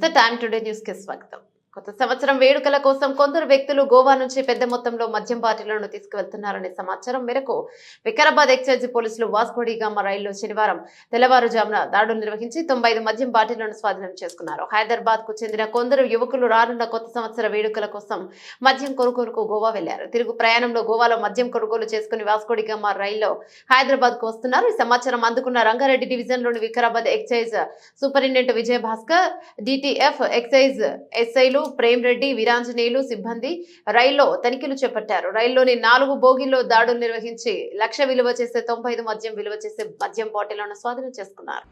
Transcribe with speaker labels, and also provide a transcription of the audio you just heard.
Speaker 1: నమస్తే. Time today news కి స్వాగతం. కొత్త సంవత్సరం వేడుకల కోసం కొందరు వ్యక్తులు గోవా నుంచి పెద్ద మొత్తంలో మద్యం బాటిళ్లను తీసుకువెళ్తున్నారనే సమాచారం మేరకు వికారాబాద్ ఎక్సైజ్ పోలీసులు వాస్కోడిగామా రైల్లో శనివారం తెల్లవారుజామున దాడులు నిర్వహించి 95 మద్యం బాటిళ్లను స్వాధీనం చేసుకున్నారు. హైదరాబాద్ కు చెందిన కొందరు యువకులు రానున్న కొత్త సంవత్సర వేడుకల కోసం మద్యం కొనుగోలుకు గోవా వెళ్లారు. తిరుగు ప్రయాణంలో గోవాలో మద్యం కొనుగోలు చేసుకుని వాస్కోడిగామా రైల్లో హైదరాబాద్ కు వస్తున్నారు. ఈ సమాచారం అందుకున్న రంగారెడ్డి డివిజన్ లోని వికారాబాద్ ఎక్సైజ్ సూపరింటెండెంట్ విజయ భాస్కర్, డిటిఎఫ్ ఎక్సైజ్ ఎస్ఐలు ప్రేమ్ రెడ్డి, వీరాంజనేయులు సిబ్బంది రైల్లో తనిఖీలు చేపట్టారు. రైల్లోని 4 బోగీల్లో దాడులు నిర్వహించి 1,00,000 విలువ చేసే 95 మద్యం విలువ చేసే మద్యం బాటిళ్లను స్వాధీనం చేసుకున్నారు.